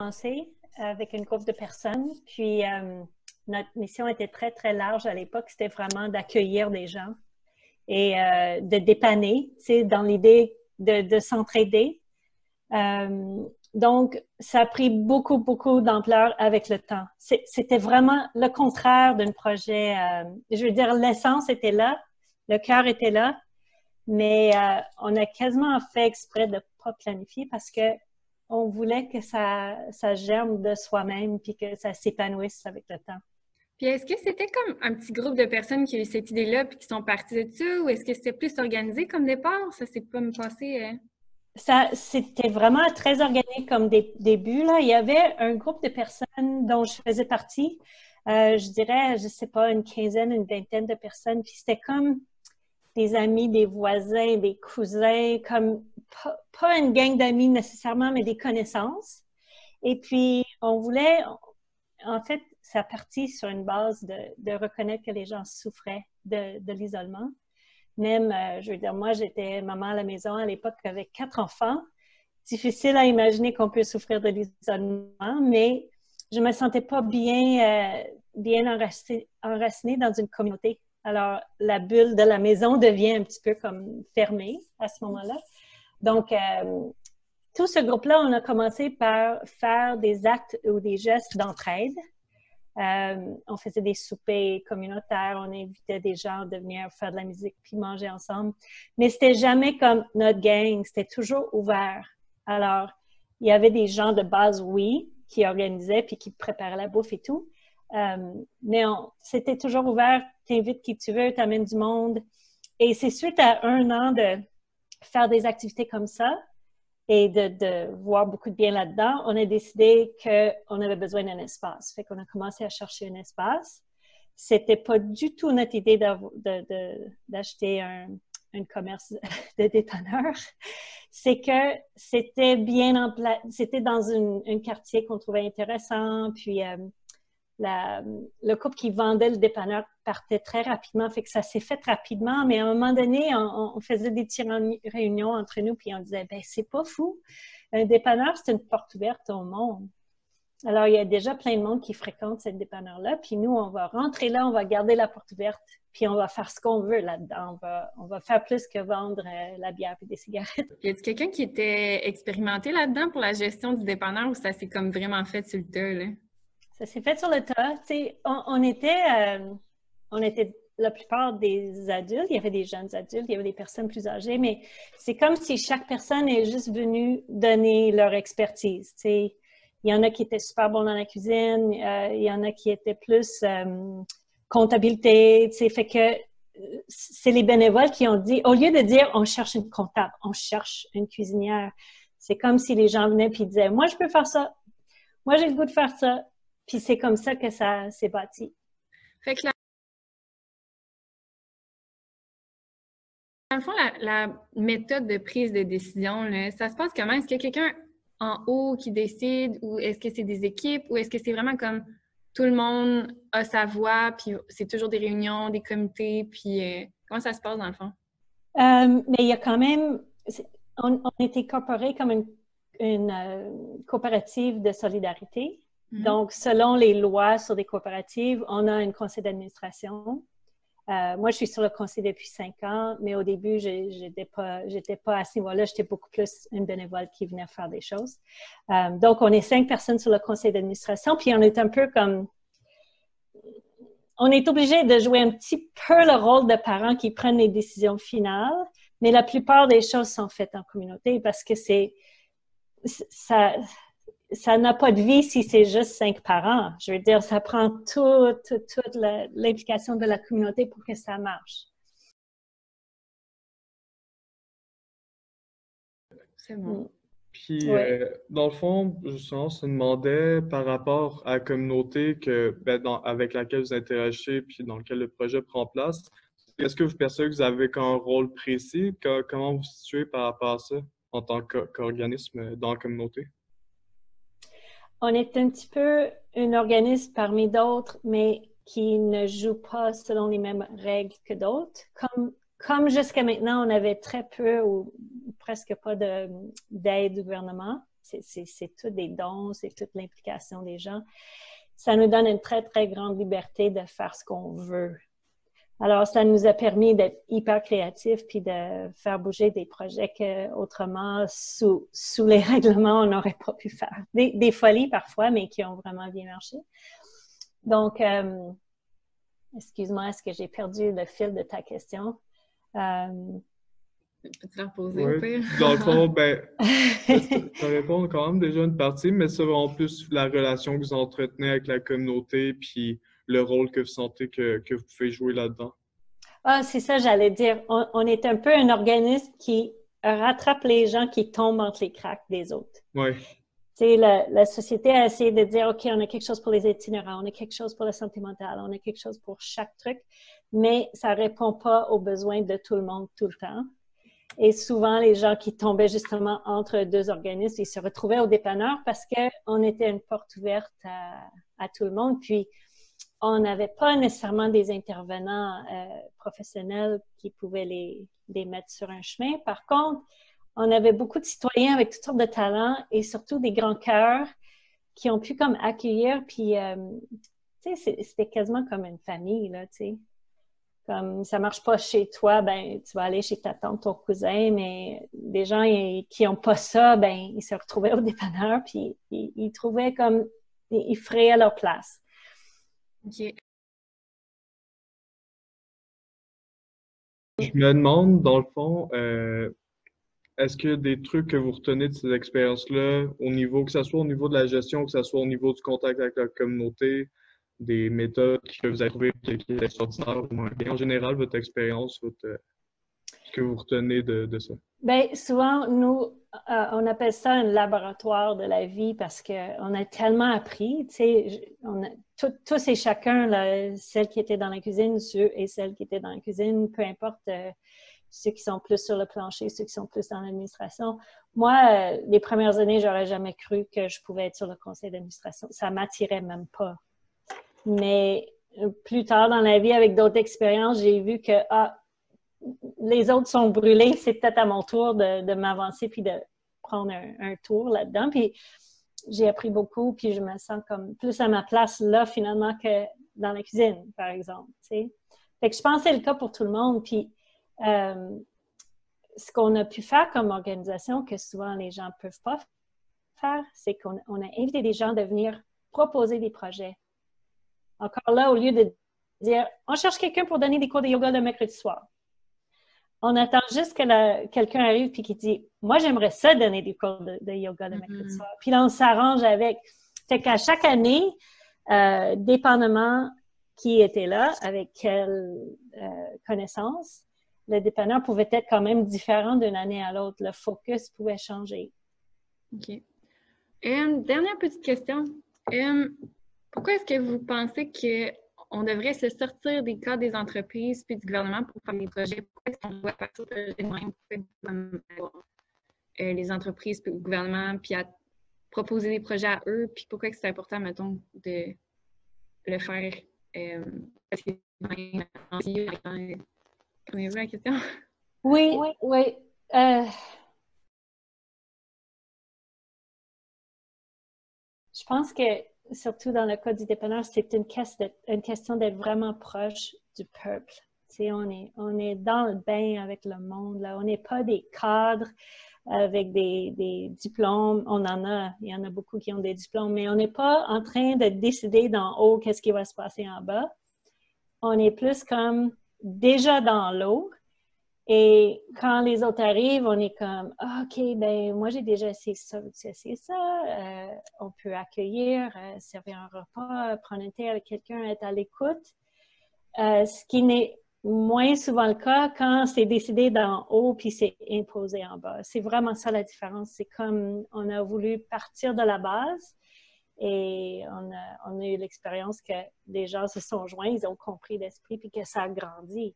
commencé avec une groupe de personnes. Puis, notre mission était très, très large à l'époque. C'était vraiment d'accueillir des gens et de dépanner, tu sais, dans l'idée de s'entraider. Donc, ça a pris beaucoup, beaucoup d'ampleur avec le temps. C'était vraiment le contraire d'un projet. Je veux dire, l'essence était là, le cœur était là, mais on a quasiment fait exprès de ne pas planifier parce que on voulait que ça germe de soi-même puis que ça s'épanouisse avec le temps. Puis est-ce que c'était comme un petit groupe de personnes qui a eu cette idée-là puis qui sont parties de ça, ou est-ce que c'était plus organisé comme départ? Ça s'est pas me passé. C'était vraiment très organisé comme début, là. Il y avait un groupe de personnes dont je faisais partie. Je dirais, je sais pas, une quinzaine, une vingtaine de personnes. Puis c'était comme des amis, des voisins, des cousins, comme pas une gang d'amis nécessairement, mais des connaissances. Et puis, on voulait, en fait, ça partit sur une base de reconnaître que les gens souffraient de l'isolement. Même, je veux dire, moi, j'étais maman à la maison à l'époque avec 4 enfants. Difficile à imaginer qu'on peut souffrir de l'isolement, mais je me sentais pas bien enracinée dans une communauté. Alors, la bulle de la maison devient un petit peu comme fermée à ce moment-là. Donc, tout ce groupe-là, on a commencé par faire des actes ou des gestes d'entraide. On faisait des soupers communautaires, on invitait des gens à venir faire de la musique puis manger ensemble. Mais c'était jamais comme notre gang, c'était toujours ouvert. Alors, il y avait des gens de base, oui, qui organisaient puis qui préparaient la bouffe et tout. Mais c'était toujours ouvert, t'invites qui tu veux, t'amènes du monde. Et c'est suite à 1 an de faire des activités comme ça et de voir beaucoup de bien là-dedans, on a décidé qu'on avait besoin d'un espace. Fait qu'on a commencé à chercher un espace. C'était pas du tout notre idée d'acheter un commerce de dépanneur. C'est que c'était bien en place, c'était dans un quartier qu'on trouvait intéressant, puis le couple qui vendait le dépanneur partait très rapidement, fait que ça s'est fait rapidement, mais à un moment donné, on faisait des petites réunions entre nous, puis on disait, ben c'est pas fou, un dépanneur, c'est une porte ouverte au monde. Alors, il y a déjà plein de monde qui fréquente cette dépanneur-là, puis nous, on va rentrer là, on va garder la porte ouverte, puis on va faire ce qu'on veut là-dedans. On va faire plus que vendre la bière et des cigarettes. Y a-t-il quelqu'un qui était expérimenté là-dedans pour la gestion du dépanneur, ou ça s'est comme vraiment fait sur le tas, là? Ça s'est fait sur le tas. Tu sais, on était la plupart des adultes. Il y avait des jeunes adultes, il y avait des personnes plus âgées, mais c'est comme si chaque personne est juste venue donner leur expertise. Tu sais, il y en a qui étaient super bons dans la cuisine, il y en a qui étaient plus comptabilité. Tu sais, fait que c'est les bénévoles qui ont dit, au lieu de dire on cherche une comptable, on cherche une cuisinière. C'est comme si les gens venaient et disaient, moi je peux faire ça, moi j'ai le goût de faire ça. Puis c'est comme ça que ça s'est bâti. Fait que dans le fond, la méthode de prise de décision, là, ça se passe comment? Est-ce qu'il y a quelqu'un en haut qui décide, ou est-ce que c'est des équipes, ou est-ce que c'est vraiment comme tout le monde a sa voix, puis c'est toujours des réunions, des comités, puis comment ça se passe dans le fond? Mais il y a quand même, on est incorporé comme une coopérative de solidarité. Donc, selon les lois sur des coopératives, on a un conseil d'administration. Moi, je suis sur le conseil depuis 5 ans, mais au début, j'étais pas à ce niveau-là. J'étais beaucoup plus une bénévole qui venait faire des choses. Donc, on est 5 personnes sur le conseil d'administration, puis on est un peu comme... On est obligé de jouer un petit peu le rôle de parents qui prennent les décisions finales, mais la plupart des choses sont faites en communauté parce que ça n'a pas de vie si c'est juste 5 parents. Je veux dire, ça prend toute l'implication de la communauté pour que ça marche. C'est bon. Puis, Oui. dans le fond, justement, on se demandait par rapport à la communauté avec laquelle vous interagissez puis dans laquelle le projet prend place, est-ce que vous percevez que vous avez un rôle précis? Comment vous vous situez par rapport à ça en tant qu'organisme dans la communauté? On est un petit peu un organisme parmi d'autres, mais qui ne joue pas selon les mêmes règles que d'autres. Comme jusqu'à maintenant, on avait très peu ou presque pas d'aide du gouvernement. c'est tout des dons, c'est toute l'implication des gens. Ça nous donne une très, très grande liberté de faire ce qu'on veut. Alors, ça nous a permis d'être hyper créatifs puis de faire bouger des projets qu'autrement, sous les règlements, on n'aurait pas pu faire. Des folies parfois, mais qui ont vraiment bien marché. Donc, excuse-moi, est-ce que j'ai perdu le fil de ta question? Peux-tu la reposer Oui, au pire? dans le fond, ben, ça répond quand même déjà une partie, mais c'est vraiment plus la relation que vous entretenez avec la communauté, puis le rôle que vous sentez que vous pouvez jouer là-dedans. Ah, c'est ça, j'allais dire. On est un peu un organisme qui rattrape les gens qui tombent entre les cracks des autres. Oui, Tu sais, la société a essayé de dire, OK, on a quelque chose pour les itinérants, on a quelque chose pour la santé mentale, on a quelque chose pour chaque truc, mais ça répond pas aux besoins de tout le monde tout le temps. Et souvent, les gens qui tombaient justement entre deux organismes, ils se retrouvaient au dépanneur parce qu'on était une porte ouverte à tout le monde. Puis, on n'avait pas nécessairement des intervenants professionnels qui pouvaient les mettre sur un chemin. Par contre, on avait beaucoup de citoyens avec toutes sortes de talents et surtout des grands cœurs qui ont pu comme accueillir. Puis, tu sais, c'était quasiment comme une famille, là, tu sais. Comme ça marche pas chez toi, ben tu vas aller chez ta tante, ton cousin, mais des gens qui ont pas ça, ben ils se retrouvaient au dépanneur puis ils trouvaient comme ils frayaient leur place. OK. je me demande, dans le fond, est-ce qu'il y a des trucs que vous retenez de ces expériences-là, au niveau, que ce soit au niveau de la gestion, que ce soit au niveau du contact avec la communauté, des méthodes que vous avez trouvées qui étaient extraordinaires ou moins bien? En général, votre expérience, ce que vous retenez de ça? Ben souvent nous on appelle ça un laboratoire de la vie parce que on a tellement appris, tu sais, on a tous et chacun là, celles qui étaient dans la cuisine, ceux et celles qui étaient dans la cuisine, peu importe. Ceux qui sont plus sur le plancher, ceux qui sont plus dans l'administration. Moi, les premières années, j'aurais jamais cru que je pouvais être sur le conseil d'administration. Ça m'attirait même pas. Mais plus tard dans la vie, avec d'autres expériences, j'ai vu que les autres sont brûlés, c'est peut-être à mon tour de m'avancer puis de prendre un tour là-dedans. Puis j'ai appris beaucoup, puis je me sens comme plus à ma place là, finalement, que dans la cuisine, par exemple. T'sais. Fait que je pense que c'est le cas pour tout le monde. Puis ce qu'on a pu faire comme organisation, que souvent les gens ne peuvent pas faire, c'est qu'on a invité des gens à venir proposer des projets. Encore là, au lieu de dire, on cherche quelqu'un pour donner des cours de yoga le mercredi soir. On attend juste que quelqu'un arrive et qui dit, moi, j'aimerais ça donner des cours de yoga le mercredi soir. Puis là, on s'arrange avec. Fait qu'à chaque année, dépendamment qui était là, avec quelle connaissance, le dépanneur pouvait être quand même différent d'une année à l'autre. Le focus pouvait changer. OK. Dernière petite question. Pourquoi est-ce que vous pensez qu'on devrait se sortir des cadres des entreprises puis du gouvernement pour faire des projets? Pourquoi est-ce qu'on doit partir de même les entreprises puis le gouvernement puis à proposer des projets à eux? Puis pourquoi est-ce que c'est important, mettons, de le faire? Parce que comprenez-vous la question? Oui, oui. Je pense que, surtout dans le cas du dépanneur, c'est une question d'être vraiment proche du peuple. Tu sais, on est dans le bain avec le monde, là. On n'est pas des cadres avec des diplômes. Il y en a beaucoup qui ont des diplômes, mais on n'est pas en train de décider d'en haut qu'est-ce qui va se passer en bas. On est plus comme déjà dans l'eau. Et quand les autres arrivent, on est comme, OK, ben moi, j'ai déjà essayé ça, tu as essayé ça. On peut accueillir, servir un repas, prendre un thé avec quelqu'un, être à l'écoute. Ce qui n'est moins souvent le cas quand c'est décidé d'en haut puis c'est imposé en bas. C'est vraiment ça la différence. C'est comme on a voulu partir de la base et on a eu l'expérience que les gens se sont joints, ils ont compris l'esprit puis que ça a grandi.